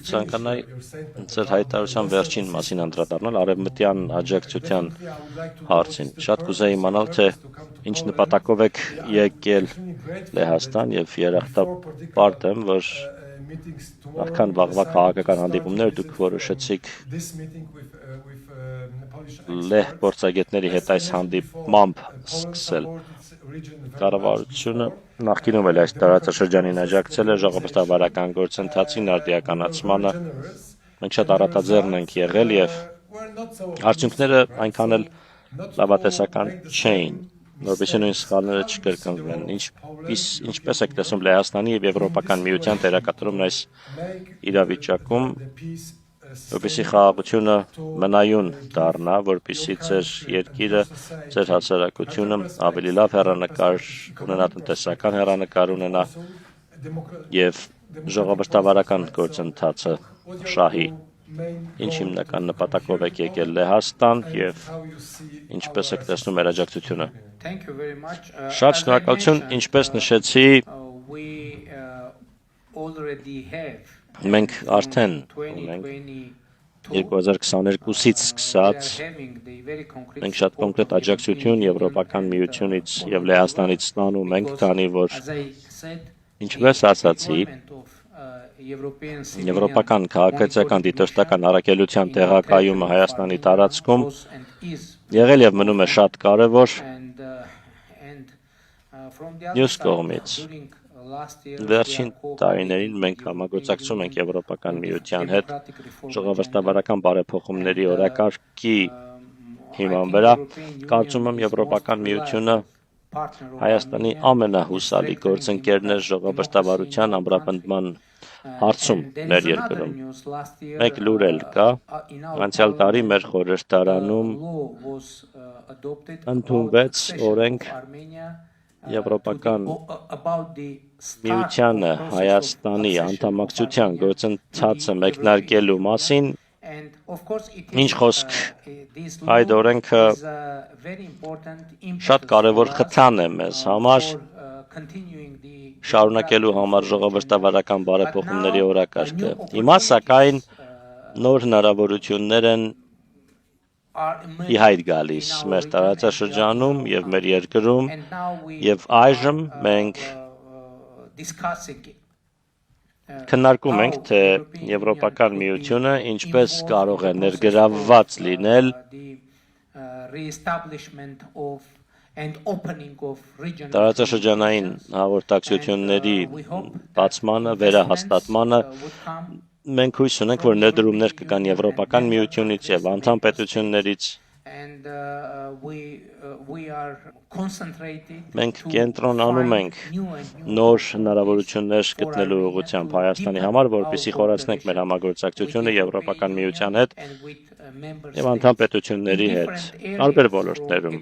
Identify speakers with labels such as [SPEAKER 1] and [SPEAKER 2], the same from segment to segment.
[SPEAKER 1] Ցանկանայի ձեր հայտարարության վերջին մասին անդրադառնալ արևմտյան աջակցության հարցին։ Շատ կուզեի իմանալ, թե ինչ նպատակով եք եկել Լեհաստան եւ երախտապարտ եմ, որ նախքան վաղվա քաղաքական հանդիպումներ դուք որոշեցիք Լեհ փորձագետների հետ այս հանդիպմամբ սկսել։ Կառավարությունը նախկինում էլ այս տարածաշրջանին աջակցել է ժողովրդավարական գործընթացին արդիականացմանը։ Մենք շատ առատաձեռն ենք եղել եւ արդյունքները այնքան էլ լավատեսական չէին, որովհետեւ նույն սխալները չկրկնվեն։ Ինչպես եք տեսնում Լեհաստանի եւ Եվրոպական միության դերակատարումն այս իրավիճակում, որպեսզի խաղաղությունը մնայուն դառնա, որպեսզի ձեր երկիրը, ձեր հասարակությունը ավելի լավ հեռանկար ունենա, տնտեսական հեռանկար ունենա եւ ժողովրդավարական գործընթացը շահի։ Ինչ հիմնական նպատակով եք եկել Լեհաստան եւ ինչպես եք տեսնում մեր աջակցությունը։ Շատ շնորհակալություն, ինչպես նշեցի, մենք արդեն ունենք 2022-ից սկսած մենք շատ կոնկրետ աջակցություն Եվրոպական միությունից եւ Լեհաստանից ստանում ենք, քանի որ ինչպես ասացի, Եվրոպական քաղաքացիական դիտորդական առաքելության տեղակայումը Հայաստանի տարածքում եղել եւ մնում է շատ կարեւոր։ Մյուս կողմից վերջին տարիներին մենք համագործակցում ենք Եվրոպական միության հետ ժողովրդավարական բարեփոխումների օրակարգի հիման վրա։ Կարծում եմ Եվրոպական միությունը Հայաստանի ամենահուսալի գործընկերն է ժողովրդավարության ամրապնդման հարցում մեր երկրում։ Մեկ լուր էլ կա, անցյալ տարի մեր խորհրդարանում ընդունվեց օրենք Եվրոպական միությանը Հայաստանի անդամակցության գործընթացը մեկնարկելու մասին, ինչ խոսք այդ օրենքը շատ կարևոր խթան է մեզ համար շարունակելու համար ժողովրդավարական բարեփոխումների օրակարգը։ Հիմա սակայն նոր հնարավորություններ են ի հայտ գալիս մեր տարածաշրջանում եւ մեր երկրում եւ այժմ մենք քննարկում ենք, թե Եվրոպական միությունը ինչպես կարող է ներգրավված լինել տարածաշրջանային հաղորդակցությունների բացմանը, վերահաստատմանը։ Մենք հույս ունենք, որ ներդրումներ կգան Եվրոպական միությունից եւ անդամ պետություններից։ Մենք կենտրոնանում ենք նոր հնարավորություններ գտնելու ուղղությամբ Հայաստանի համար, որպեսզի խորացնենք մեր համագործակցությունը Եվրոպական միության հետ եւ անդամ պետությունների հետ տարբեր ոլորտներում,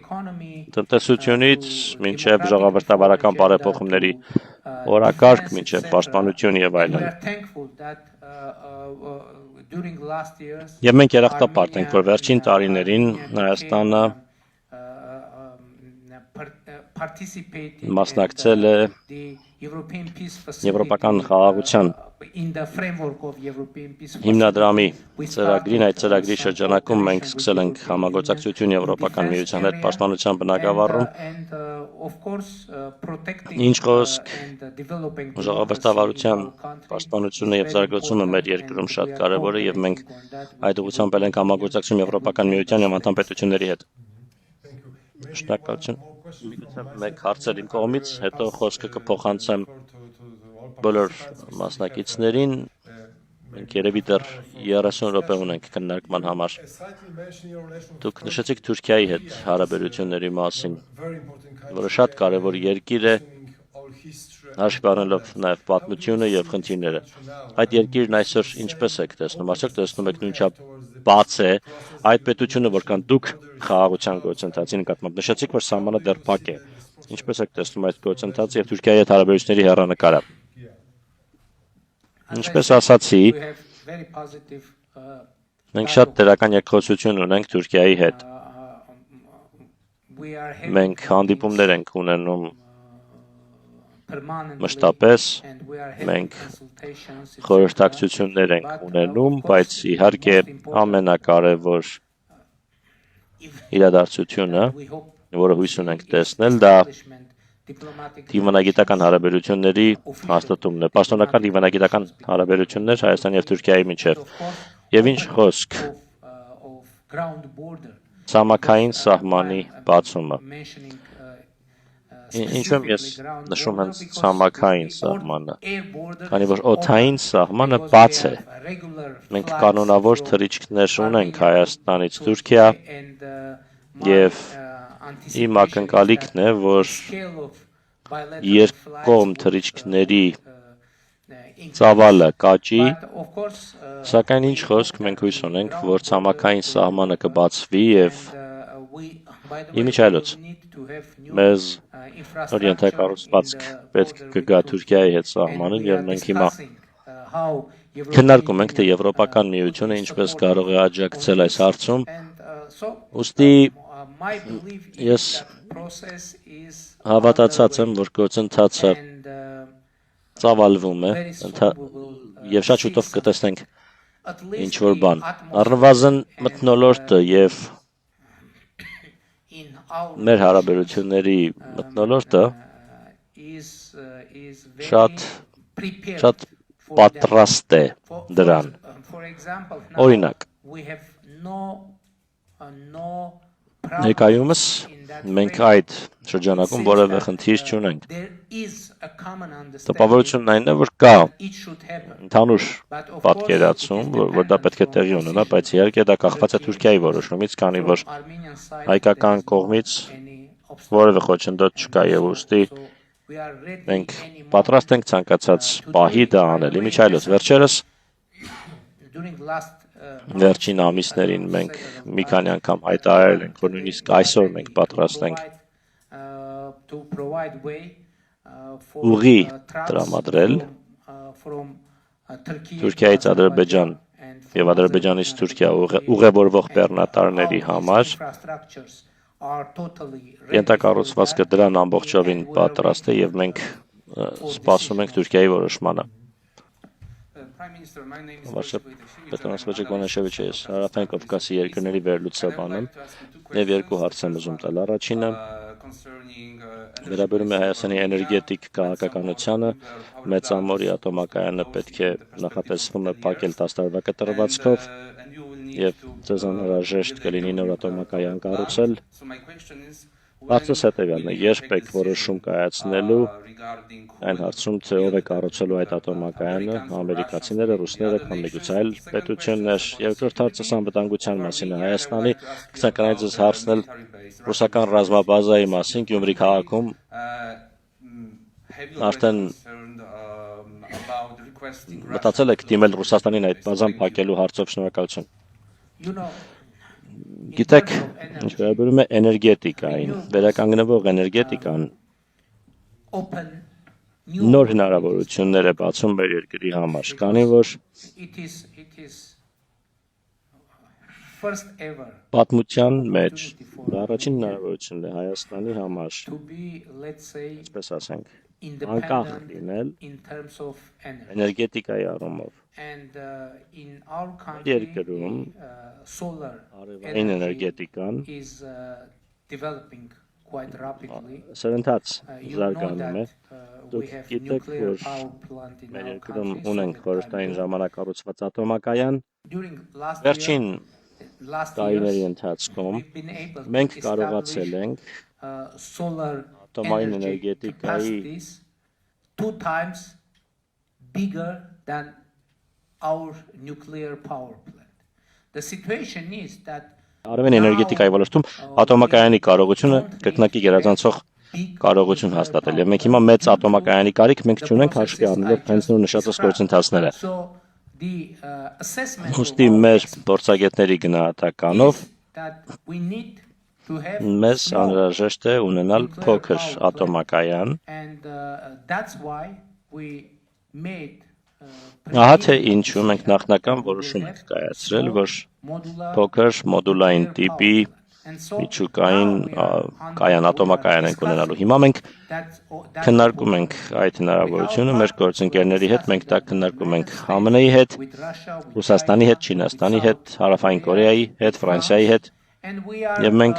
[SPEAKER 1] տնտեսությունից մինչեւ ժողովրդավարական բարեփոխումների օրակարգ, մինչեւ պաշտպանություն եւ այլն։ Եվ մենք երախտապարտ ենք, որ վերջին տարիներին Հայաստանը մասնակցել է Եվրոպական խաղաղության հիմնադրամի ծրագրին։ Այդ ծրագրի շրջանակում մենք սկսել ենք համագործակցություն Եվրոպական միության հետ պաշտպանության բնագավառում։ Ինչ խոսք ժողովրդավարության պաշտպանությունը եւ զարգացումը մեր երկրում շատ կարեւոր է եւ մենք այդ ուղղությամբ ենք համագործակցում Եվրոպական միության եւ անդամ պետությունների հետ։ Շնորհակալություն։ Մեկ հարցեր իմ կողմից, հետո խոսքը կփոխանցեմ բոլոր մասնակիցներին։ Մենք երևի դեռ 30 րոպե ունենք քննարկման համար։ Դուք նշեցիք Թուրքիայի հետ հարաբերությունների մասին, որը շատ կարևոր երկիր է, հաշվի առնելով նաև պատմությունը եւ խնդիրները։ Այդ երկիրն այսօր ինչպես եք տեսնում, արդյոք տեսնում եք նույնչափ բաց է այդ պետությունը, որքան դուք խաղաղության գործընթացի նկատմամբ նշեցիք, որ սահմանը դեռ փակ է։ Ինչպես եք տեսնում այդ գործընթացը եւ Թուրքիայի հետ հարաբերությունների հեռանկարը։ Ինչպես ասացի, մենք շատ դրական երկխոսություն ունենք Թուրքիայի հետ։ Մենք հանդիպումներ ենք ունենում մշտապես մենք խորհրդակցություններ ենք ունենում, բայց իհարկե ամենակարևոր իրադարձությունը, որը հույս ունենք տեսնել, դա դիվանագիտական հարաբերությունների հաստատումն է, պաշտոնական դիվանագիտական հարաբերություններ Հայաստանի և Թուրքիայի միջև։ Եվ ինչ խոսք ցամաքային սահմանի բացումը։ Ինչու եմ ես նշում հենց ցամաքային սահմանը, քանի որ օդային սահմանը բաց է։ Մենք կանոնավոր թռիչքներ ունենք Հայաստանից Թուրքիա եւ իմ ակնկալիքն է, որ երկկողմ թռիչքների ծավալը կաճի, սակայն ինչ խոսք մենք հույս ունենք, որ ցամաքային սահմանը կբացվի եւ իմիջիայլոց մեզ նոր ենթակառուցվածք պետք կգա Թուրքիայի հետ սահմանին եւ մենք հիմա քննարկում ենք, թե Եվրոպական միությունը ինչպես կարող է աջակցել այս հարցում։ Ուստի ես հավատացած եմ, որ գործընթացը ծավալվում է եւ շատ շուտով կտեսնենք ինչ որ բան։ Առնվազն մթնոլորտը եւ մեր հարաբերությունների մթնոլորտը շատ պատրաստ է դրան։ Օրինակ, ներկայումս մենք այդ շրջանակում որևէ խնդիր չունենք։ Տպավորությունն այն է, որ կա ընդհանուր պատկերացում, որ դա պետք է տեղի ունենա, բայց իհարկե դա կախված է Թուրքիայի որոշումից, քանի որ հայկական կողմից որևէ խոչընդոտ չկա եւ ուստի մենք պատրաստ ենք ցանկացած պահի դա անել։ Իմիջիայլոց վերջերս վերջին ամիսներին մենք մի քանի անգամ հայտարարել ենք, որ նույնիսկ այսօր մենք պատրաստ ենք ուղի տրամադրել Թուրքիայից Ադրբեջան եւ Ադրբեջանից Թուրքիա ուղևորվող բեռնատարների համար ենթակառուցվածքը դրան ամբողջովին պատրաստ է եւ մենք սպասում ենք Թուրքիայի որոշմանը։ Պետրոս Վեճեգոնեշևիչը ես Հարավային Կովկասի երկրների վերլուծաբան եմ եւ երկու հարց եմ ուզում տալ։ Առաջինը վերաբերում է Հայաստանի էներգետիկ քաղաքականությանը, Մեծամորի ատոմակայանը պետք է նախատեսվում է փակել 10 տարվա կտրվածքով եւ ձեզ անհրաժեշտ կլինի նոր ատոմակայան կառուցել։ Հարցս հետևյալն է, երբ եք որոշում կայացնելու այն հարցում, թե ով է կառուցելու այդ ատոմակայանը, ամերիկացիները, ռուսները կամ միգուցե այլ պետություններ։ Երկրորդ հարցս անվտանգության մասին է Հայաստանի, կցանկանայի ձեզ հարցնել ռուսական ռազմաբազայի մասին Գյումրի քաղաքում արդեն մտածել եք դիմել Ռուսաստանին այդ բազան փակելու հարցով։ Շնորհակալություն։ Գիտեք, ինչ վերաբերում է էներգետիկային, վերականգնվող էներգետիկան նոր հնարավորություններ է բացում մեր երկրի համար, քանի որ պատմության մեջ առաջին հնարավորությունն է Հայաստանի համար, այսպես ասենք, անկախ լինել էներգետիկայի առումով։ Երկրում արևային էներգետիկան սրընթաց զարգանում է։ Դուք գիտեք, որ մեր երկրում ունենք խորհրդային ժամանակ կառուցված ատոմակայան։ Վերջին տարիների ընթացքում մենք կարողացել ենք ատոմային էներգետիկայի արևային էներգետիկայի ոլորտում ատոմակայանի կարողությունը կրկնակի գերազանցող կարողություն հաստատել եւ մենք հիմա մեծ ատոմակայանի կարիք մենք չունենք հաշվի առնելով հենց նոր նշածած գործընթացները։ Ուստի մեր փորձագետների գնահատականով մեզ անհրաժեշտ է ունենալ փոքր ատոմակայան։ Ահա թե ինչու մենք նախնական որոշում ենք կայացրել, որ փոքր մոդուլային տիպի միջուկային կայան, ատոմակայան ենք ունենալու։ Հիմա մենք քննարկում ենք այդ հնարավորությունը մեր գործընկերների հետ, մենք դա քննարկում ենք ԱՄՆ-ի հետ, Ռուսաստանի հետ, Չինաստանի հետ, Հարավային Կորեայի հետ, Ֆրանսիայի հետ, եւ մենք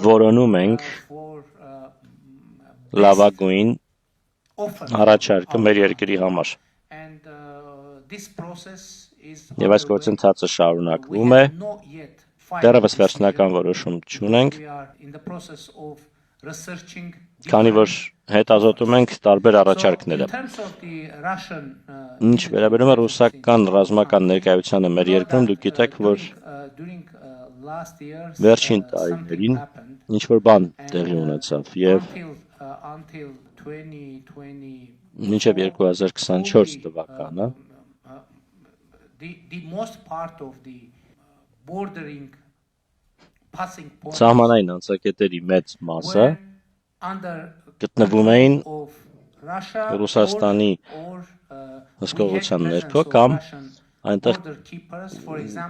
[SPEAKER 1] որոնում ենք լավագույն առաջարկը մեր երկրի համար։ Եվ այս գործընթացը շարունակվում է, դեռևս վերջնական որոշում չունենք, քանի որ հետազոտում ենք տարբեր առաջարկները։ Ինչ վերաբերում է ռուսական ռազմական ներկայությանը մեր երկրում, դուք գիտեք, որ վերջին տարիներին ինչ-որ բան տեղի ունեցավ եւ մինչև 2024 թվականը սահմանային անցակետերի մեծ մասը գտնվում էին Ռուսաստանի հսկողության ներքո կամ այնտեղ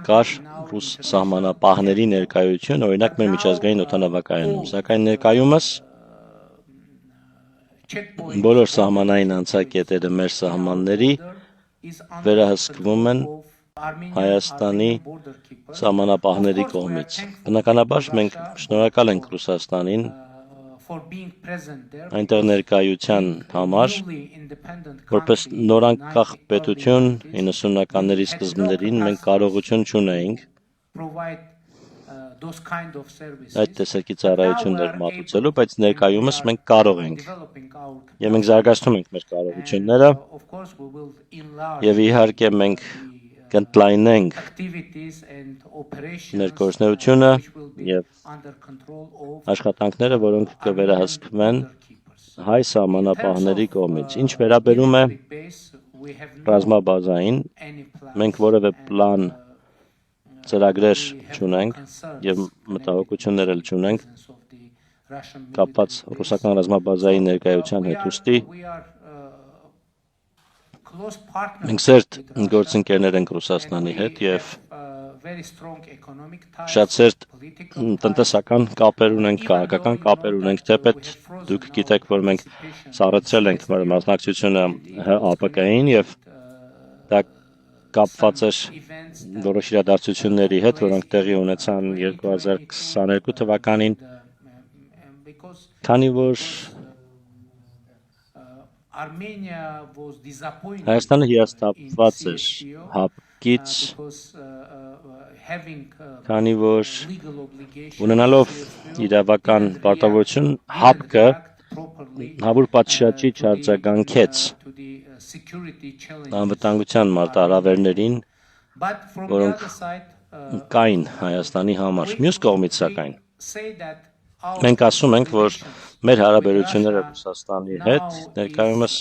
[SPEAKER 1] կար ռուս սահմանապահների ներկայություն, օրինակ մեր միջազգային օդանավակայանում, սակայն ներկայումս բոլոր սահմանային անցակետերը մեր սահմանների վերահսկվում են Հայաստանի սահմանապահների կողմից։ Բնականաբար մենք շնորհակալ ենք Ռուսաստանին այնտեղ ներկայության համար, որպես նորանկախ պետություն 90-ականների սկզբներին մենք կարողություն չունեինք այդ տեսակի ծառայություններ մատուցելու, բայց ներկայումս մենք կարող ենք եւ մենք զարգացնում ենք մեր կարողությունները եւ իհարկե մենք կընդլայնենք մեր գործունեությունը եւ աշխատանքները, որոնք կվերահսկվեն հայ սահմանապահների կողմից։ Ինչ վերաբերում է ռազմաբազային, մենք որևէ պլան ծրագրեր չունենք եւ մտահոգություններ էլ չունենք կապված ռուսական ռազմաբազայի ներկայության հետ, ուստի մենք սերտ գործընկերներ ենք Ռուսաստանի հետ եւ շատ սերտ տնտեսական կապեր ունենք, քաղաքական կապեր ունենք, թեպետ դուք գիտեք, որ մենք սառեցրել ենք մեր մասնակցությունը ՀԱՊԿ-ին եւ դա կապված էր որոշ իրադարձությունների հետ, որոնք տեղի ունեցան 2022 թվականին, քանի որ Հայաստանը հիասթափված էր ՀԱՊԿ-ից, քանի որ ունենալով իրավական պարտավորություն ՀԱՊԿ-ը հավուր պատշաճի չարձագանքեց անվտանգության մարտահրավերներին, որոնք կային Հայաստանի համար։ Մյուս կողմից սակայն մենք ասում ենք, որ մեր հարաբերությունները Ռուսաստանի հետ ներկայումս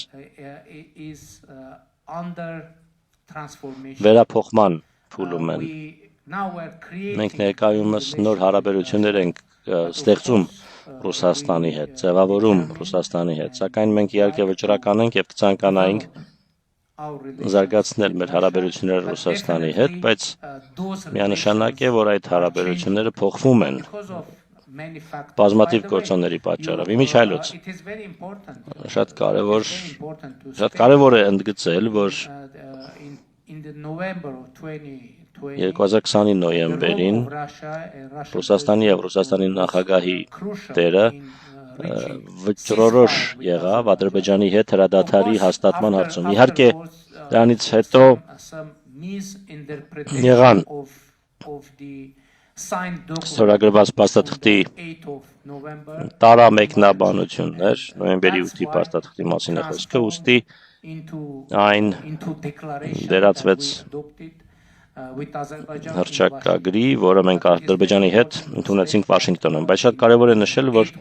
[SPEAKER 1] վերափոխման փուլում են։ Մենք ներկայումս նոր հարաբերություններ ենք ստեղծում Ռուսաստանի հետ, ձևավորում Ռուսաստանի հետ, սակայն մենք իհարկե վճռական ենք եւ կցանկանայինք զարգացնել մեր հարաբերությունները Ռուսաստանի հետ, բայց միանշանակ է, որ այդ հարաբերությունները փոխվում են բազմաթիվ գործոնների պատճառով։ Իմիջայլոց շատ կարևոր է ընդգծել, որ 2020-ի նոյեմբերին Ռուսաստանի եւ Ռուսաստանի նախագահի դերը վճռորոշ եղավ Ադրբեջանի հետ հրադադարի հաստատման հարցում։ Իհարկե դրանից հետո եղան ստորագրված փաստաթղթի տարամեկնաբանություններ, նոյեմբերի 8-ի փաստաթղթի մասին է խոսքը, ուստի այն դերացվեց հռչակագրի, որը մենք Ադրբեջանի հետ ընդունեցինք Վաշինգտոնում, բայց շատ կարևոր է նշել, որ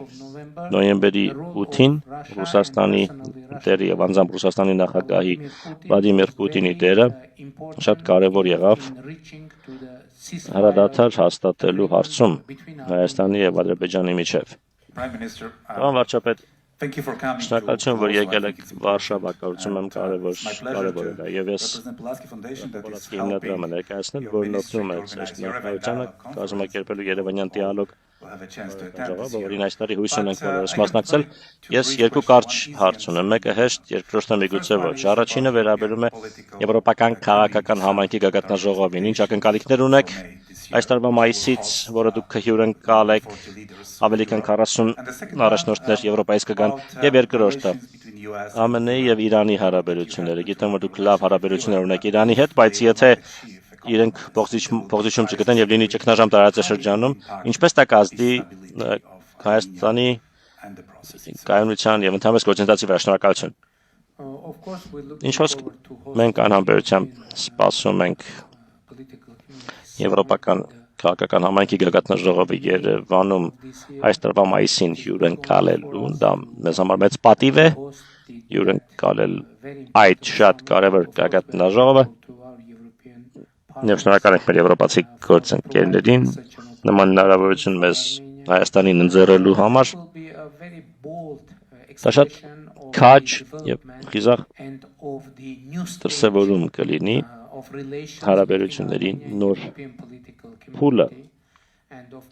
[SPEAKER 1] նոյեմբերի 8-ին Ռուսաստանի դերը եւ անձամբ Ռուսաստանի նախագահի Վլադիմիր Պուտինի դերը շատ կարևոր եղավ հրադադար հաստատելու հարցում Հայաստանի եւ Ադրբեջանի միջև։ Պարոն վարչապետ, Շնորհակալություն, որ եկել եք Վարշավա, կարծում եմ կարևոր է եւ ես Պոլացկի հիմնադրամը ներկայացնել, որն օգնում է ներկայությանը կազմակերպելու Երևանյան դիալոգ ժողովը, որին այս տարի հույս ունենք բոլորս մասնակցել։ Ես երկու կարճ հարց ունեմ, մեկը հեշտ, երկրորդը միգուցե ոչ։ Առաջինը վերաբերում է եվրոպական քաղաքական համայնքի գագաթնաժողովին։ Ինչ ակնկալիքներ ունեք այս տարվա մայիսից, որը դուք հյուրընկալ եք, ավելի քան 40 առաջնորդներ Եվրոպայից կգան, եւ երկրորդը ԱՄՆ-ի եւ Իրանի հարաբերությունները։ Գիտեմ, որ դուք լավ հարաբերություններ ունեք Իրանի հետ, բայց եթե իրենք փոխզիջում չգտնեն եւ լինի ճգնաժամ տարածաշրջանում, ինչպես դա կազդի Հայաստանի կայունության եւ ընդհանրապես գործընթացի վրա։ Շնորհակալություն։ Ինչ խոսք մենք անհամբերությամբ սպասում ենք Եվրոպական քաղաքական համայնքի գագաթնաժողովի Երևանում այս տարվա մայիսին հյուրընկալելու, դա մեզ համար մեծ պատիվ է հյուրընկալել այդ շատ կարևոր գագաթնաժողովը։ Եվ շնորհակալ ենք մեր եվրոպացի գործընկերներին նման հնարավորություն մեզ Հայաստանին ընձեռելու համար։ Դա շատ քաջ եւ խիզախ դրսևորում կլինի հարաբերությունների նոր փուլը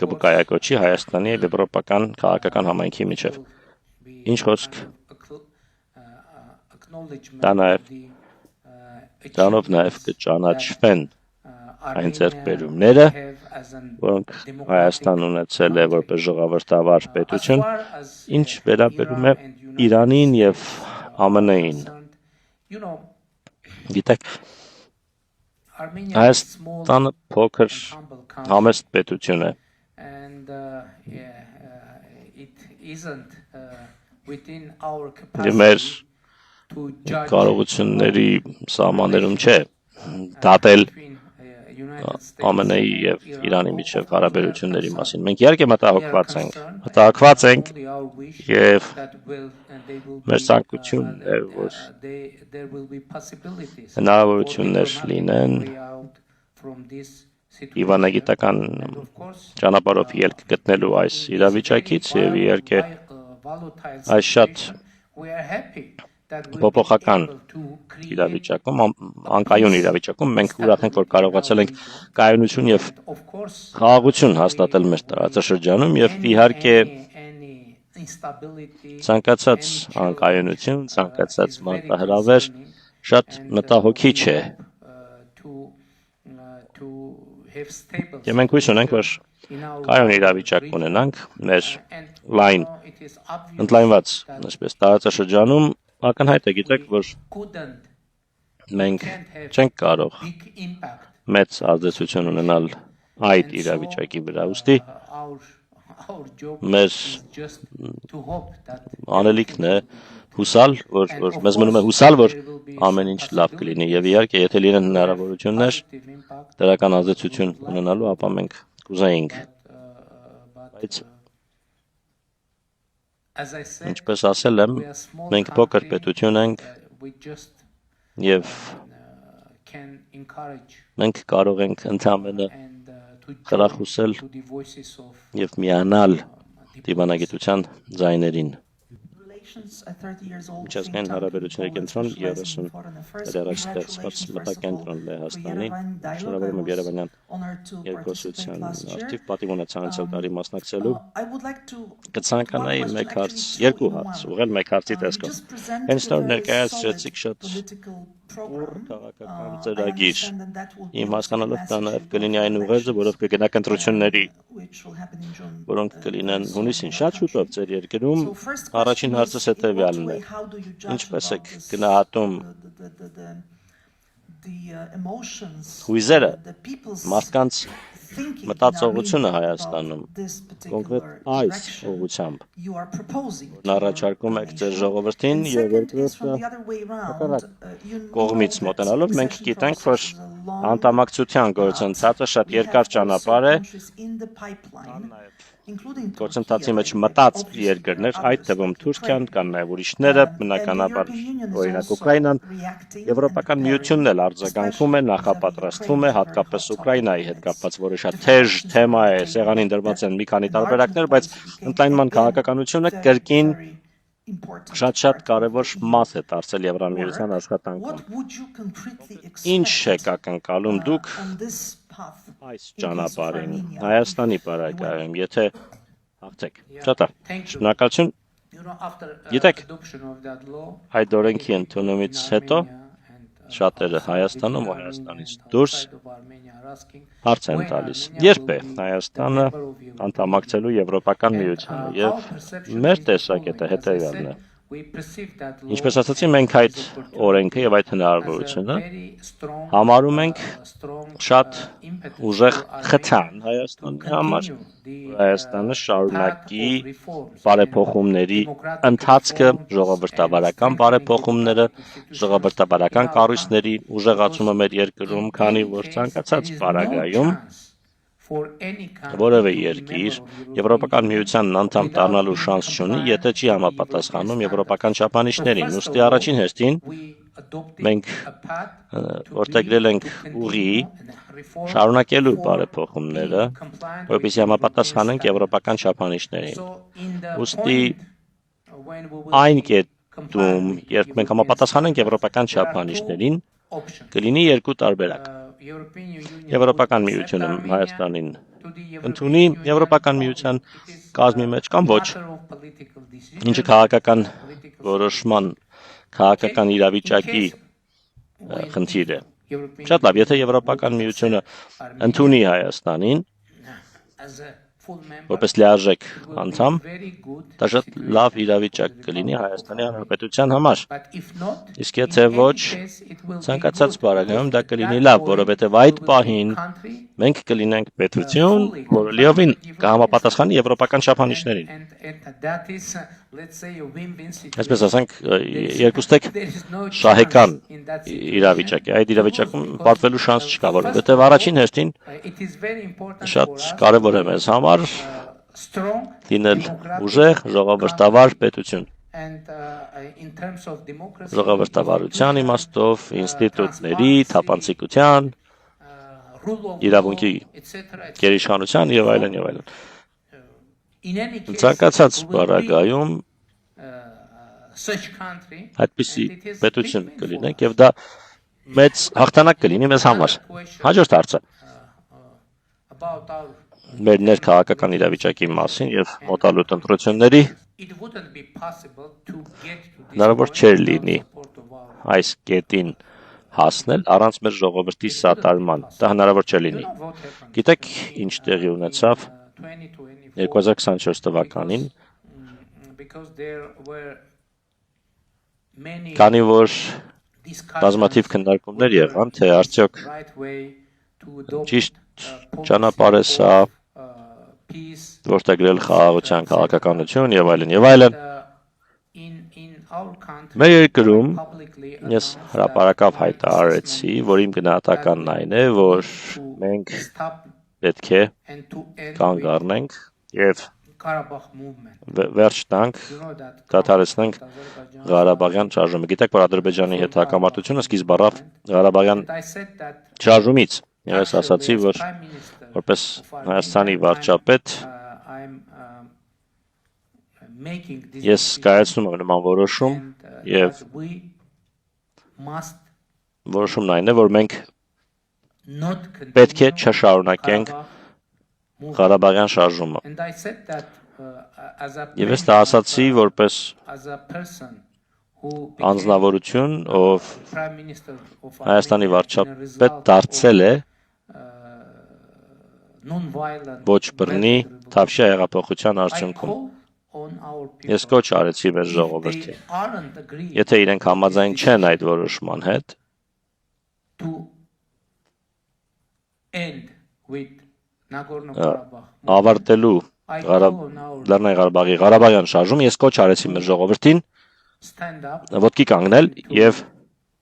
[SPEAKER 1] կկայակոչի Հայաստանի եւ եվրոպական քաղաքական համայնքի միջեւ։ Ինչ խոսք դրանով նաեւ կճանաչվեն այն ձեռքբերումները, որոնք Հայաստան ունեցել է որպես ժողովրդավար պետություն, ինչ վերաբերում է Իրանին եւ ԱՄՆ-ին։ Գիտեք, Հայաստանը փոքր համեստ պետություն է։ Եվ մեր կարողությունների սահմաններում չէ դատել ԱՄՆ-ի եւ Իրանի միջև հարաբերությունների մասին։ Մենք իհարկե մտահոգված ենք եւ մեր ցանկությունն է, որ հնարավորություններ լինեն իվանագիտական ճանապարհով ելք գտնելու այս իրավիճակից եւ իհարկե այս շատ փոփոխական իրավիճակում, անկայուն իրավիճակում մենք ուրախ ենք, որ կարողացել ենք կայունություն եւ խաղաղություն հաստատել մեր տարածաշրջանում եւ իհարկե ցանկացած անկայունություն, ցանկացած մարտահրավեր շատ մտահոգիչ է։ Եվ մենք հույս ունենք, որ կայուն իրավիճակ ունենանք մեր լայն ընդլայնված այսպես տարածաշրջանում ակնհայտ է, գիտեք, որ մենք չենք կարող մեծ ազդեցություն ունենալ այդ իրավիճակի վրա, ուստի մեր անելիքն է հուսալ, որ մեզ մնում է հուսալ, որ ամեն ինչ լավ կլինի եւ իհարկե եթե լինեն հնարավորություններ դրական ազդեցություն ունենալու, ապա մենք կուզեինք, բայց ինչպես ասել եմ, մենք փոքր պետություն ենք եւ մենք կարող ենք ընդհանրապես խրախուսել եւ միանալ դիվանագիտության ձայներին։ Միջազգային հարաբերությունների կենտրոն 30 դարաշ ստեղծված մտակենտրոն Լեհաստանի, շնորհավորում եմ Երևանյան երկխոսության արդիվ պատիվ ունեցան անցյալ տարի մասնակցելու։ Կցանկանայի մեկ հարց, երկու հարց, ուղղել մեկ հարցի տեսքով։ Հենց նոր ներկայացրեցիք շատ քաղաքական ծրագիր։ Իմ հասկանալով դա նաև կլինի այն ուղերձը, որով կգնաք ընտրությունների, որոնք կլինեն հունիսին շատ շուտով ձեր երկրում։ Առաջին հարցս հետևյալն է. ինչպես եք գնահատում հույզերը, մարդկանց մտածողությունը Հայաստանում, կոնկրետ այս ուղղությամբ, որն առաջարկում եք ձեր ժողովրդին եւ երկրորդը կողմից մոտենալով, մենք գիտենք, որ անդամակցության գործընթացը շատ երկար ճանապարհ է, գործընթացի մեջ մտած երկրներ, այդ թվում Թուրքիան, կան նաև ուրիշները, բնականաբար օրինակ Ուկրաինան, Եվրոպական միությունն էլ արձագանքում է, նախապատրաստվում է, հատկապես Ուկրաինայի հետ կապված, որը շատ թեժ թեմա է, սեղանին դրված են մի քանի տարբերակներ, բայց ընդլայնման քաղաքականությունը կրկին շատ կարևոր մաս է դարձել Եվրամիության աշխատանքում։ Ինչ եք ակնկալում դուք այս ճանապարհին Հայաստանի բարակայում, եթե հաղթեք։ Շատ լավ։ Շնորհակալություն։ Գիտեք, այդ օրենքի ընդունումից հետո շատերը Հայաստանում ու Հայաստանից դուրս հարց են տալիս. երբ է Հայաստանը անդամակցելու Եվրոպական միությանը, եւ մեր տեսակետը հետեւյալն է. ինչպես ասացի, մենք այդ օրենքը եւ այդ հնարավորությունը համարում ենք շատ ուժեղ խթան Հայաստանի համար, Հայաստանը շարունակի բարեփոխումների ընթացքը, ժողովրդավարական բարեփոխումները, ժողովրդավարական կառույցների ուժեղացումը մեր երկրում, քանի որ ցանկացած պարագայում որևէ երկիր Եվրոպական միությանն անդամ դառնալու շանս չունի, եթե չի համապատասխանում եվրոպական չափանիշներին։ Ուստի առաջին հերթին մենք որդեգրել ենք ուղի շարունակելու բարեփոխումները, որպեսզի համապատասխանենք եվրոպական չափանիշներին։ Ուստի այն կետում, երբ մենք համապատասխանենք եվրոպական չափանիշներին, կլինի երկու տարբերակ։ Եվրոպական միությունը Հայաստանին ընդունի Եվրոպական միության կազմի մեջ կամ ոչ, ինչը քաղաքական որոշման, քաղաքական իրավիճակի խնդիր է։ Շատ լավ, եթե Եվրոպական միությունը ընդունի Հայաստանին որպես լիարժեք անդամ, դա շատ լավ իրավիճակ կլինի Հայաստանի Հանրապետության համար։ Իսկ եթե ոչ, ցանկացած բարակայում դա կլինի լավ, որովհետև այդ պահին մենք կլինենք պետություն, որը լիովին կհամապատասխանի եվրոպական չափանիշներին։ Այսպես ասենք, երկուստեք շահեկան իրավիճակ է։ Այդ իրավիճակում պարտվելու շանս չկա, որովհետև առաջին հերթին շատ կարևոր է մեզ համար լինել ուժեղ, ժողովրդավար պետություն։ Ժողովրդավարության իմաստով, ինստիտուտների, թափանցիկության, իրավունքի գերիշխանության եւ այլն եւ այլն։ Ցանկացած բարակայում այդպիսի պետություն կլինենք եւ դա մեծ հաղթանակ կլինի մեզ համար։ Հաջորդ հարցը մեր ներքաղաքական իրավիճակի մասին եւ մոտալուտ ընտրությունների հնարավոր չէր լինի այս կետին հասնել առանց մեր ժողովրդի սատարման։ Դա հնարավոր չէր լինի։ Գիտեք, ինչ տեղի ունեցավ 2024 թվականին, քանի որ բազմաթիվ քննարկումներ եղան, թե արդյոք ճիշտ ճանապարհ է սա որդեգրել խաղաղության քաղաքականություն եւ այլն եւ այլն։ Մեր երկրում ես հրապարակավ հայտարարեցի, որ իմ գնահատականն այն է, որ մենք պետք է կանգ առնենք եւ վերջ տանք, դադարեցնենք Ղարաբաղյան շարժումը։ Գիտեք, որ Ադրբեջանի հետ հակամարտությունը սկիզբ առավ Ղարաբաղյան շարժումից։ Ես ասացի, որ որպես Հայաստանի վարչապետ ես կայացնում եմ նման որոշում եւ որոշումն այն է, որ մենք պետք է չշարունակենք Ղարաբաղյան շարժումը։ Եվ ես դա ասացի որպես անձնավորություն, ով Հայաստանի վարչապետ դարձել է ոչ բռնի Թավշյա հեղափոխության արդյունքում։ Ես կոչ արեցի մեր ժողովրդին, եթե իրենք համաձայն չեն այդ որոշման հետ, ավարտելու Լեռնային Ղարաբաղի Ղարաբաղյան շարժումը, ես կոչ արեցի մեր ժողովրդին ոտքի կանգնել եւ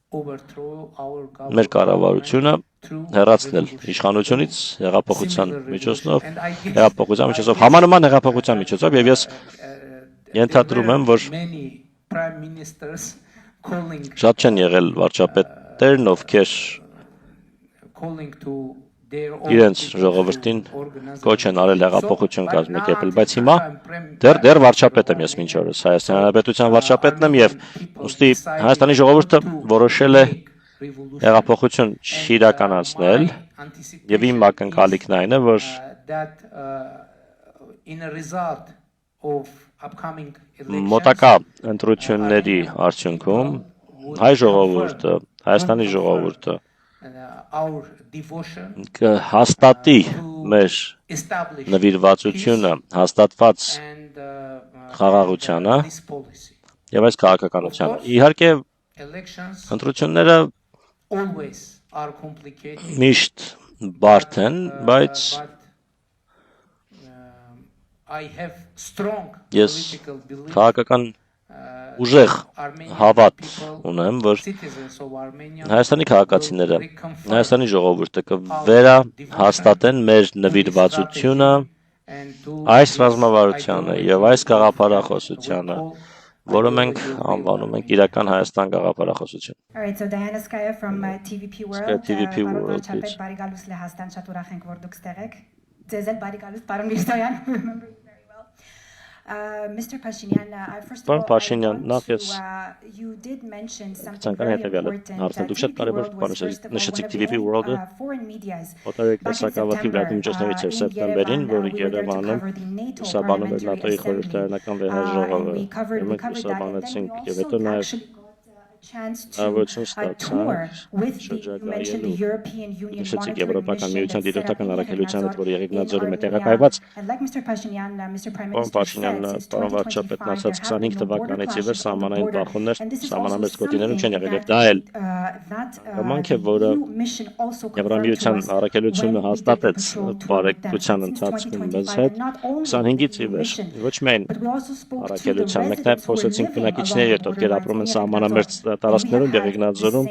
[SPEAKER 1] մեր կառավարությունը հեռացնել իշխանությունից հեղափոխության միջոցով, համանման հեղափոխության միջոցով, եւ ես ենթադրում եմ, որ շատ չեն եղել վարչապետերն, ովքեր իրենց ժողովրդին կոչ են արել հեղափոխություն կազմակերպել, բայց հիմա դեռ վարչապետ եմ ես մինչ օրս, Հայաստանի Հանրապետության վարչապետն եմ եւ ուստի Հայաստանի ժողովուրդը որոշել է հեղափոխություն չիրականացնել եւ իմ ակնկալիքն այն է, որ մոտակա ընտրությունների արդյունքում հայ ժողովուրդը, Հայաստանի ժողովուրդը կհաստատի մեր նվիրվածությունը հաստատված խաղաղությանը եւ այս քաղաքականությանը։ Իհարկե ընտրությունները միշտ բարդ են, բայց ես քաղաքական ուժեղ հավատ ունեմ, որ Հայաստանի քաղաքացիները, Հայաստանի ժողովուրդը կվերահաստատեն մեր նվիրվածությունը այս ռազմավարությանը եւ այս գաղափարախոսությանը, որը մենք անվանում ենք իրական Հայաստան գաղափարախոսություն։
[SPEAKER 2] Alright, so Diana Skaya from TVP World.
[SPEAKER 1] TVP World,
[SPEAKER 2] Վարչապետ բարի գալուս Լեհաստան, շատ ուրախ ենք, որ դուք ստեղ եք։ Ձեզ էլ բարի գալուս, պարոն Միրզոյան, remember you very well. Mr. Pashinyan, first of all,
[SPEAKER 1] Pashinyan,
[SPEAKER 2] you did mention something
[SPEAKER 1] Ցանկանում
[SPEAKER 2] very
[SPEAKER 1] եմ
[SPEAKER 2] important.
[SPEAKER 1] դուք շատ կարևոր բան նշեցիք TVP World-ը,
[SPEAKER 2] foreign medias.
[SPEAKER 1] օտարերկրյա տեսակավաթի լրատվամիջոցներից էր սեպտեմբերին, որը Երևանում լուսաբանում էր ՆԱՏՕ-ի խորհրդարանական վեհաժողովը, եւ մենք լուսաբանեցինք եւ հետո նաեւ Avocin նշեցիք Եվրոպական միության դիտորդական առաքելության հետ, որ Եղեգնաձորում է տեղակայված։ Պարոն Փաշինյանը, պարոն վարչապետն ասաց 25 թվականից ի վեր սահմանային բախումներ սահմանամերձ գոտիներում չեն եղել, եւ դա էլ հանգամանք է, որը Եվրամիության առաքելությունը հաստատեց բարեկցության ընթացքում մեզ հետ 25-ից ի վեր։ Ոչ միայն առաքելության, մենք նաեւ խոսեցինք բնակիչների հետ, ովքեր ապրում են սահմանամերձ տարածքներում Եղեգնաձորում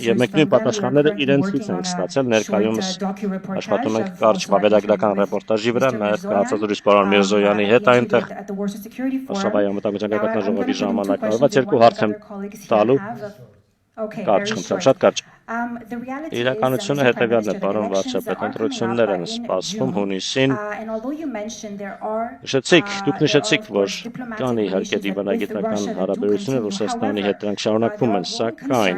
[SPEAKER 1] եւ մենք նույն պատասխանները իրենցից ենք ստացել, ներկայումս աշխատում ենք կարճ վավերագրական ռեպորտաժի վրա, նաեւ կհացազրույց պարոն Միրզոյանի հետ այնտեղ Արշավայի անվտանգության գագաթնաժողովի ժամանակ արված երկու հարց եմ տալու կարճ խնդրեմ, շատ կարճ։ Իրականությունը հետևյալն է, պարոն վարչապետ, ընտրություններ են սպասվում հունիսին։ Դուք նշեցիք, որ կան իհարկե դիվանագիտական հարաբերություններ Ռուսաստանի հետ, դրանք շարունակվում են, սակայն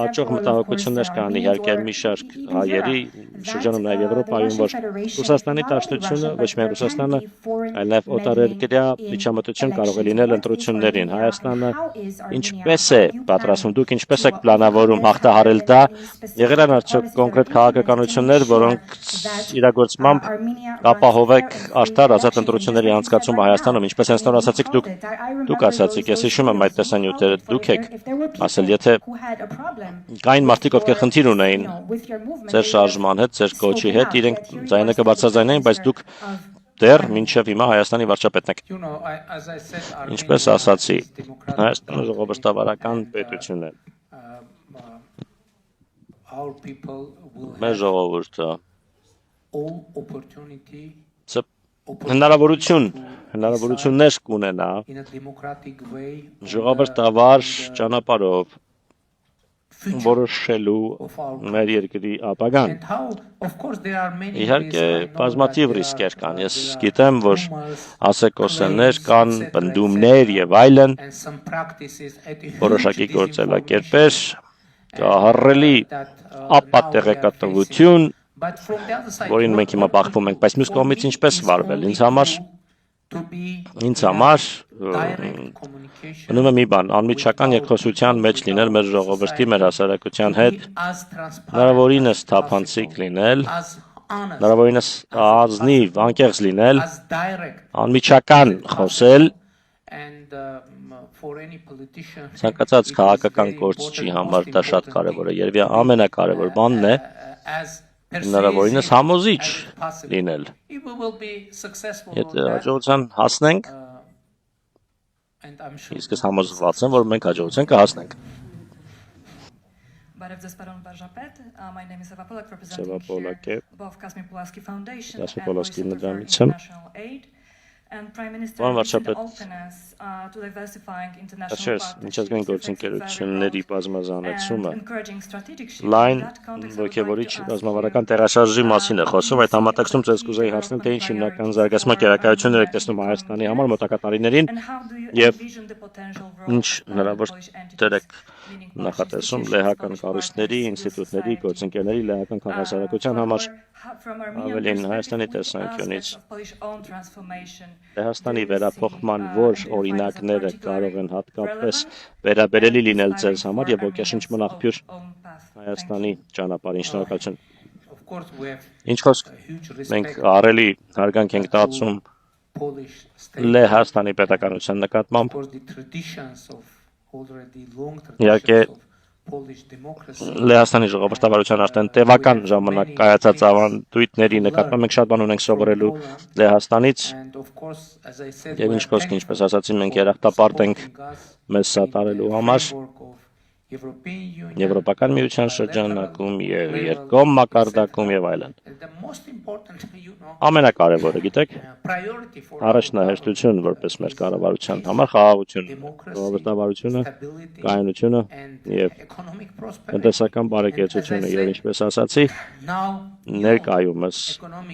[SPEAKER 1] աճող մտահոգություններ կան իհարկե մի շարք հայերի շրջանում նաև Եվրոպայում, որ Ռուսաստանի դաշնությունը, ոչ միայն Ռուսաստանը, այլ նաև օտարերկրյա միջամտություն կարող է լինել ընտրություններին։ Հայաստանը ինչպես է պատրաստվում, դուք ինչպես եք պլանավորում հաղթահարել դա, եղել են արդյոք կոնկրետ քաղաքականություններ, որոնք իրագործմամբ ապահովեք արդար ազատ ընտրությունների անցկացումը Հայաստանում, ինչպես հենց նոր ասացիք դուք ասացիք, ես հիշում եմ այդ տեսանյութերը, դուք եք ասել, եթե կային մարդիկ, ովքեր խնդիր ունեին ձեր շարժման հետ, ձեր կոչի հետ, իրենք ձայնը կբարձրաձայնեին, բայց դուք դեռ մինչև հիմա Հայաստանի վարչապետն եք։ Ինչպես ասացի, Հայաստանը ժողովրդավարական պետություն է։ Մեր ժողովուրդը հնարավորություններ կունենա ժողովրդավար ճանապարհով որոշելու մեր երկրի ապագան։ Իհարկե, բազմաթիվ ռիսկեր կան։ Ես գիտեմ, որ ասեկոսներ կան, պնդումներ եւ այլն, որոշակի գործելակերպեր, ահռելի ապատեղեկատվություն, որին մենք հիմա բախվում ենք, բայց մյուս կողմից ինչպես վարվել։ Ինձ համար մնում է մի բան, անմիջական երկխոսության մեջ լինել մեր ժողովրդի, մեր հասարակության հետ, հնարավորինս թափանցիկ լինել, հնարավորինս ազնիվ, անկեղծ լինել, անմիջական խոսել, ցանկացած քաղաքական գործչի համար դա շատ կարևոր է, երևի ամենակարևոր բանն է հնարավորինս համոզիչ լինել։ Եթե հաջողության հասնենք, իսկ ես համոզված եմ, որ մենք հաջողության կհասնենք։
[SPEAKER 3] My name is Eva Polak, representing
[SPEAKER 1] Eva Polak,
[SPEAKER 3] here above Kazmi Pulaski Foundation
[SPEAKER 1] Kazmi
[SPEAKER 3] and
[SPEAKER 1] Pulaski
[SPEAKER 3] Voice of the
[SPEAKER 1] Foundation.
[SPEAKER 3] International Aid. And Prime Minister
[SPEAKER 1] Պարոն
[SPEAKER 3] recent
[SPEAKER 1] վարչապետ,
[SPEAKER 3] openness to diversifying international
[SPEAKER 1] Աշխարհ միջազգային գործընկերությունների
[SPEAKER 3] and
[SPEAKER 1] բազմազանեցումը
[SPEAKER 3] encouraging strategic shift.
[SPEAKER 1] լայն
[SPEAKER 3] In that context, I would
[SPEAKER 1] ոգևորիչ
[SPEAKER 3] like to ask
[SPEAKER 1] ռազմավարական
[SPEAKER 3] you,
[SPEAKER 1] տեղաշարժի մասին է խոսում, այդ համատեքստում ցես կուզեի հասնել, թե ինչ հիմնական զարգացման կերակայություններ եք տեսնում Հայաստանի համար մոտակա տարիներին
[SPEAKER 3] and how do you
[SPEAKER 1] եւ
[SPEAKER 3] envision the potential role
[SPEAKER 1] ինչ
[SPEAKER 3] of the
[SPEAKER 1] հնարավոր
[SPEAKER 3] Polish
[SPEAKER 1] դեր
[SPEAKER 3] entities,
[SPEAKER 1] եք
[SPEAKER 3] meaning Polish
[SPEAKER 1] նախատեսում
[SPEAKER 3] institutions,
[SPEAKER 1] լեհական
[SPEAKER 3] Polish
[SPEAKER 1] կառույցների,
[SPEAKER 3] partners, civil
[SPEAKER 1] ինստիտուտների,
[SPEAKER 3] society.
[SPEAKER 1] գործընկերների, լեհական քաղաքացիության համար
[SPEAKER 3] From Armenian
[SPEAKER 1] ավելին
[SPEAKER 3] perspective,
[SPEAKER 1] Հայաստանի
[SPEAKER 3] which
[SPEAKER 1] տեսանկյունից
[SPEAKER 3] aspects of Polish own transformation
[SPEAKER 1] Լեհաստանի
[SPEAKER 3] do you
[SPEAKER 1] վերափոխման
[SPEAKER 3] see,
[SPEAKER 1] որ
[SPEAKER 3] identified as
[SPEAKER 1] օրինակները կարող են
[SPEAKER 3] particularly
[SPEAKER 1] հատկապես
[SPEAKER 3] relevant
[SPEAKER 1] վերաբերելի
[SPEAKER 3] and
[SPEAKER 1] լինել
[SPEAKER 3] inspiring
[SPEAKER 1] ձեզ համար
[SPEAKER 3] for
[SPEAKER 1] եւ ոգեշնչման
[SPEAKER 3] Armenians'
[SPEAKER 1] աղբյուր
[SPEAKER 3] own path? Thank
[SPEAKER 1] Հայաստանի
[SPEAKER 3] you.
[SPEAKER 1] ճանապարհին շնորհակալություն։
[SPEAKER 4] Of course, we have
[SPEAKER 1] Ինչ խոսք
[SPEAKER 4] a huge
[SPEAKER 1] մենք
[SPEAKER 4] respect
[SPEAKER 1] ահռելի հարգանք ենք տածում
[SPEAKER 4] Polish state.
[SPEAKER 1] Լեհաստանի պետականության
[SPEAKER 4] Of
[SPEAKER 1] նկատմամբ
[SPEAKER 4] course, the traditions of already long
[SPEAKER 1] Իհարկե
[SPEAKER 4] traditions of Polish democracy.
[SPEAKER 1] Լեհաստանի ժողովրդավարության արդեն տևական ժամանակ կայացած ավանդույթների նկատմամբ մենք շատ բան ունենք սովորելու Լեհաստանից
[SPEAKER 4] And of course, as I said,
[SPEAKER 1] եւ
[SPEAKER 4] we
[SPEAKER 1] ինչ
[SPEAKER 4] are
[SPEAKER 1] խոսք ինչպես
[SPEAKER 4] thankful
[SPEAKER 1] ասացի մենք
[SPEAKER 4] for
[SPEAKER 1] երախտապարտ ենք
[SPEAKER 4] supporting us
[SPEAKER 1] մեզ
[SPEAKER 4] in
[SPEAKER 1] սատարելու
[SPEAKER 4] the
[SPEAKER 1] համար
[SPEAKER 4] framework of European Union,
[SPEAKER 1] Եվրոպական միության
[SPEAKER 4] bilateral
[SPEAKER 1] շրջանակում եւ
[SPEAKER 4] level,
[SPEAKER 1] երկկողմ մակարդակում
[SPEAKER 4] etc.
[SPEAKER 1] եւ այլն
[SPEAKER 4] And the most important,
[SPEAKER 1] ամենակարևորը գիտեք
[SPEAKER 4] priority for
[SPEAKER 1] առաջնահերթություն որպես մեր կառավարության համար խաղաղությունն է ժողովրդավարությունը
[SPEAKER 4] stability
[SPEAKER 1] կայունությունը
[SPEAKER 4] and
[SPEAKER 1] եւ
[SPEAKER 4] economic prosperity.
[SPEAKER 1] տնտեսական բարեկեցությունը եւ ինչպես ասացի
[SPEAKER 4] Now
[SPEAKER 1] ներկայումս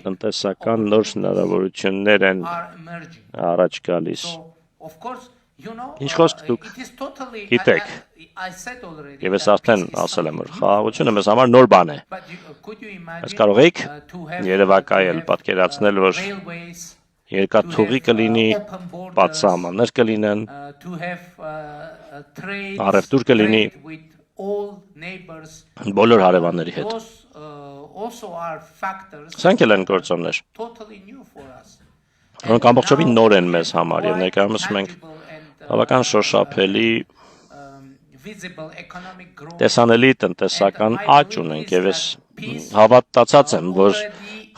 [SPEAKER 1] տնտեսական նոր հնարավորություններ են
[SPEAKER 4] are emerging.
[SPEAKER 1] առաջ գալիս
[SPEAKER 4] So, of course, you know,
[SPEAKER 1] Ինչ խոսք դուք
[SPEAKER 4] it is totally,
[SPEAKER 1] գիտեք
[SPEAKER 4] I said already
[SPEAKER 1] եւ ես
[SPEAKER 4] that
[SPEAKER 1] արդեն
[SPEAKER 4] peace is
[SPEAKER 1] ասել եմ որ
[SPEAKER 4] something
[SPEAKER 1] խաղաղությունը մեզ համար նոր բան է
[SPEAKER 4] But could you imagine,
[SPEAKER 1] Բայց կարող եք
[SPEAKER 4] to have,
[SPEAKER 1] երևակայել, պատկերացնել, որ
[SPEAKER 4] railways,
[SPEAKER 1] երկաթուղի կլինի,
[SPEAKER 4] open borders,
[SPEAKER 1] պատսահմաններ կլինեն,
[SPEAKER 4] to have trade
[SPEAKER 1] առևտուր կլինի
[SPEAKER 4] with all neighbors.
[SPEAKER 1] բոլոր հարևանների հետ։
[SPEAKER 4] Those also are factors
[SPEAKER 1] Սրանք էլ են գործոններ,
[SPEAKER 4] totally new for us.
[SPEAKER 1] որոնք ամբողջովին նոր են մեզ համար եւ ներկայումս մենք բավական շոշափելի
[SPEAKER 4] visible economic growth
[SPEAKER 1] տեսանելի տնտեսական աճ ունենք եւ ես հավատացած եմ, որ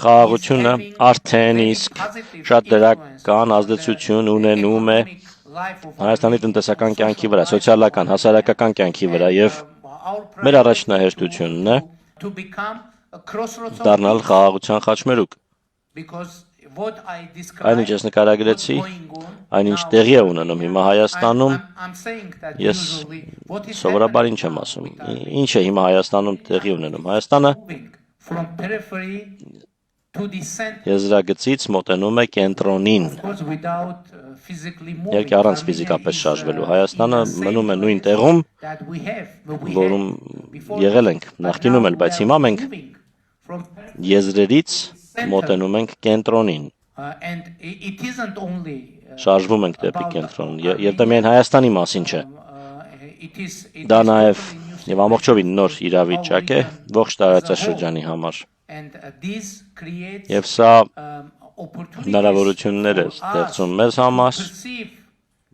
[SPEAKER 1] խաղաղությունը արդեն իսկ շատ դրական ազդեցություն ունենում է Հայաստանի տնտեսական կյանքի վրա, սոցիալական, հասարակական կյանքի վրա եւ մեր առաջնահերթությունն է
[SPEAKER 4] to become a crossroads
[SPEAKER 1] դառնալ խաղաղության խաչմերուկ։
[SPEAKER 4] because what I
[SPEAKER 1] Այնինչ
[SPEAKER 4] described
[SPEAKER 1] ես նկարագրեցի, այնինչ տեղի է ունենում հիմա Հայաստանում,
[SPEAKER 4] I'm saying that
[SPEAKER 1] ես
[SPEAKER 4] usually what is
[SPEAKER 1] սովորաբար ինչ եմ ասում, ինչ է հիմա Հայաստանում տեղի ունենում։ Հայաստանը
[SPEAKER 4] moving from periphery to the center,
[SPEAKER 1] եզրագծից մոտենում է կենտրոնին,
[SPEAKER 4] of course without physically moving.
[SPEAKER 1] Իհարկե առանց ֆիզիկապես շարժվելու։ Հայաստանը մնում է նույն տեղում,
[SPEAKER 4] that we have, but we
[SPEAKER 1] որում
[SPEAKER 4] had before
[SPEAKER 1] եղել ենք
[SPEAKER 4] but
[SPEAKER 1] նախկինում
[SPEAKER 4] now
[SPEAKER 1] էլ, բայց
[SPEAKER 4] we are
[SPEAKER 1] հիմա մենք
[SPEAKER 4] moving from periphery,
[SPEAKER 1] եզրերից մոտենում ենք կենտրոնին,
[SPEAKER 4] and it isn't only
[SPEAKER 1] շարժվում ենք դեպի կենտրոն, եւ դա միայն Հայաստանի մասին չէ։
[SPEAKER 4] it is
[SPEAKER 1] Դա նաև
[SPEAKER 4] totally
[SPEAKER 1] եւ ամբողջովին նոր իրավիճակ է ողջ տարածաշրջանի համար։
[SPEAKER 4] and this creates
[SPEAKER 1] Եվ սա
[SPEAKER 4] opportunities
[SPEAKER 1] հնարավորություններ է
[SPEAKER 4] for us
[SPEAKER 1] ստեղծում մեզ համար,
[SPEAKER 4] to perceive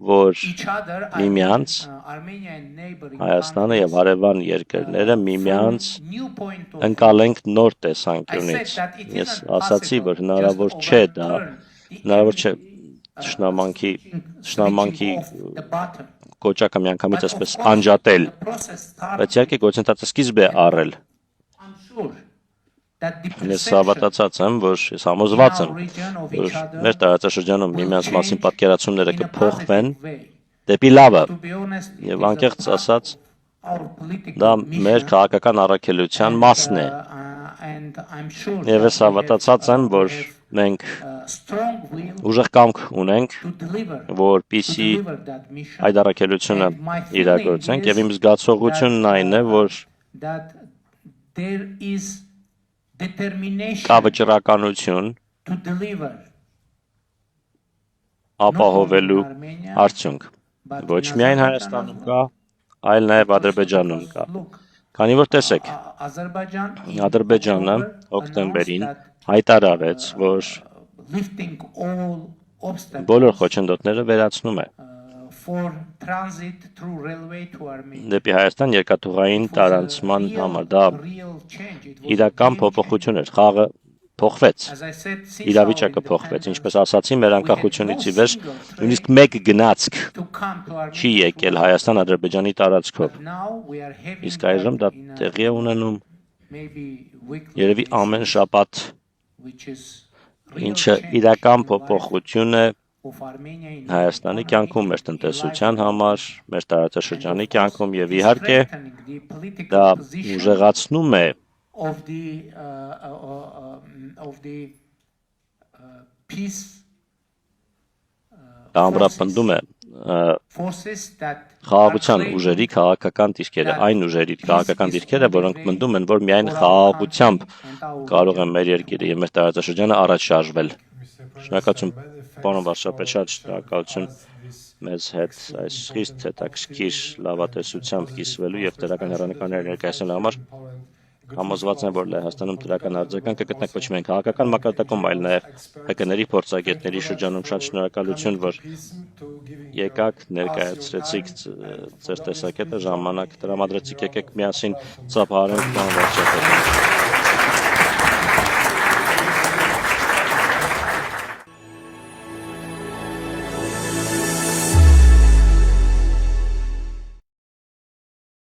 [SPEAKER 1] որ
[SPEAKER 4] each other,
[SPEAKER 1] միմյանց
[SPEAKER 4] Armenia and neighboring
[SPEAKER 1] Հայաստանը եւ հարևան երկրները միմյանց
[SPEAKER 4] countries, new point of
[SPEAKER 1] ընկալենք նոր
[SPEAKER 4] I said
[SPEAKER 1] տեսանկյունից։
[SPEAKER 4] that it
[SPEAKER 1] Ես
[SPEAKER 4] isn't
[SPEAKER 1] ասացի, որ
[SPEAKER 4] possible
[SPEAKER 1] հնարավոր
[SPEAKER 4] just
[SPEAKER 1] չէ դա,
[SPEAKER 4] overturn the
[SPEAKER 1] հնարավոր չէ
[SPEAKER 4] enemy,
[SPEAKER 1] շնամանքի
[SPEAKER 4] switching off the button.
[SPEAKER 1] կոճակը միանգամից
[SPEAKER 4] But of
[SPEAKER 1] այսպես
[SPEAKER 4] course,
[SPEAKER 1] անջատել,
[SPEAKER 4] the process starts.
[SPEAKER 1] բայց իհարկե գործընթացը սկիզբ է առել։
[SPEAKER 4] I'm sure that the
[SPEAKER 1] Ես
[SPEAKER 4] perception
[SPEAKER 1] հավատացած եմ, որ ես համոզված
[SPEAKER 4] in
[SPEAKER 1] եմ,
[SPEAKER 4] our region of
[SPEAKER 1] որ
[SPEAKER 4] each other
[SPEAKER 1] մեր տարածաշրջանում
[SPEAKER 4] will
[SPEAKER 1] միմյանց մասին
[SPEAKER 4] change
[SPEAKER 1] պատկերացումները
[SPEAKER 4] in a
[SPEAKER 1] կփոխվեն
[SPEAKER 4] positive way.
[SPEAKER 1] դեպի լավը։
[SPEAKER 4] To be honest, it
[SPEAKER 1] Եվ
[SPEAKER 4] is a
[SPEAKER 1] անկեղծ
[SPEAKER 4] part
[SPEAKER 1] ասած,
[SPEAKER 4] of our political
[SPEAKER 1] դա
[SPEAKER 4] mission,
[SPEAKER 1] մեր քաղաքական առաքելության մասն է։
[SPEAKER 4] and I'm sure
[SPEAKER 1] Եվ
[SPEAKER 4] that
[SPEAKER 1] ես հավատացած եմ, որ մենք
[SPEAKER 4] strong will
[SPEAKER 1] ուժեղ կամք ունենք,
[SPEAKER 4] to deliver
[SPEAKER 1] որպիսի
[SPEAKER 4] that mission.
[SPEAKER 1] այդ առաքելությունը
[SPEAKER 4] And my feeling
[SPEAKER 1] իրագործենք,
[SPEAKER 4] is
[SPEAKER 1] եւ իմ զգացողությունն այն է, որ
[SPEAKER 4] that there is determination
[SPEAKER 1] կա վճռականություն
[SPEAKER 4] to deliver
[SPEAKER 1] ապահովելու
[SPEAKER 4] not only in Armenia,
[SPEAKER 1] արդյունք։
[SPEAKER 4] but
[SPEAKER 1] Ոչ
[SPEAKER 4] in
[SPEAKER 1] միայն
[SPEAKER 4] Azerbaijan
[SPEAKER 1] Հայաստանում
[SPEAKER 4] as
[SPEAKER 1] կա,
[SPEAKER 4] well.
[SPEAKER 1] այլ նաեւ Ադրբեջանում կա։
[SPEAKER 4] Look,
[SPEAKER 1] Քանի որ տեսեք,
[SPEAKER 4] Azerbaijan in
[SPEAKER 1] Ադրբեջանը
[SPEAKER 4] October
[SPEAKER 1] հոկտեմբերին
[SPEAKER 4] announced that,
[SPEAKER 1] հայտարարեց, որ
[SPEAKER 4] lifting all obstacles
[SPEAKER 1] բոլոր խոչընդոտները վերացնում է
[SPEAKER 4] for transit through railway to Armenia.
[SPEAKER 1] դեպի Հայաստան երկաթուղային
[SPEAKER 4] It was a
[SPEAKER 1] տարանցման համար։ Դա
[SPEAKER 4] real change. It was
[SPEAKER 1] իրական
[SPEAKER 4] a game
[SPEAKER 1] փոփոխություն էր, խաղը փոխվեց,
[SPEAKER 4] changer. As I said, since
[SPEAKER 1] իրավիճակը
[SPEAKER 4] our
[SPEAKER 1] փոխվեց,
[SPEAKER 4] independence,
[SPEAKER 1] ինչպես ասացի, մեր անկախությունից ի վեր նույնիսկ մեկ գնացք
[SPEAKER 4] to come to Armenia
[SPEAKER 1] չի եկել Հայաստան-Ադրբեջանի տարածքով։
[SPEAKER 4] But now we are having
[SPEAKER 1] Իսկ այժմ դա
[SPEAKER 4] that in a
[SPEAKER 1] տեղի է ունենում
[SPEAKER 4] maybe weekly
[SPEAKER 1] երևի
[SPEAKER 4] basis,
[SPEAKER 1] ամեն շաբաթ,
[SPEAKER 4] which is real
[SPEAKER 1] ինչը
[SPEAKER 4] change
[SPEAKER 1] իրական
[SPEAKER 4] in life.
[SPEAKER 1] փոփոխություն է
[SPEAKER 4] of Armenia in
[SPEAKER 1] Հայաստանի կյանքում, մեր տնտեսության համար, մեր տարածաշրջանի կյանքում եւ իհարկե
[SPEAKER 4] strengthening the
[SPEAKER 1] դա
[SPEAKER 4] political position
[SPEAKER 1] ուժեղացնում է
[SPEAKER 4] of the peace
[SPEAKER 1] դա ամրապնդում է
[SPEAKER 4] forces that
[SPEAKER 1] խաղաղության
[SPEAKER 4] are
[SPEAKER 1] ուժերի քաղաքական դիրքերը, այն ուժերի քաղաքական դիրքերը, որոնք մտնում են, որ միայն խաղաղությամբ կարող են մեր երկիրը եւ մեր տարածաշրջանը առաջ շարժվել։ Շնորհակալություն, պարոն վարչապետ, շատ շնորհակալություն մեզ հետ այս խիստ հետաքրքիր լավատեսությամբ կիսվելու եւ դրական հեռանկարներ ներկայացնելու համար։ Համոզված եմ, որ Լեհաստանում դրական արձագանք կգտնեք ոչ միայն քաղաքական մակարդակում, այլ նաեւ ՀԿ-ների փորձագետների շրջանում։ Շատ շնորհակալություն, որ եկաք, ներկայացրեցիք ձեր տեսակետը, ժամանակ տրամադրեցիք, եկեք միասին ծափահարենք պարոն վարչապետին։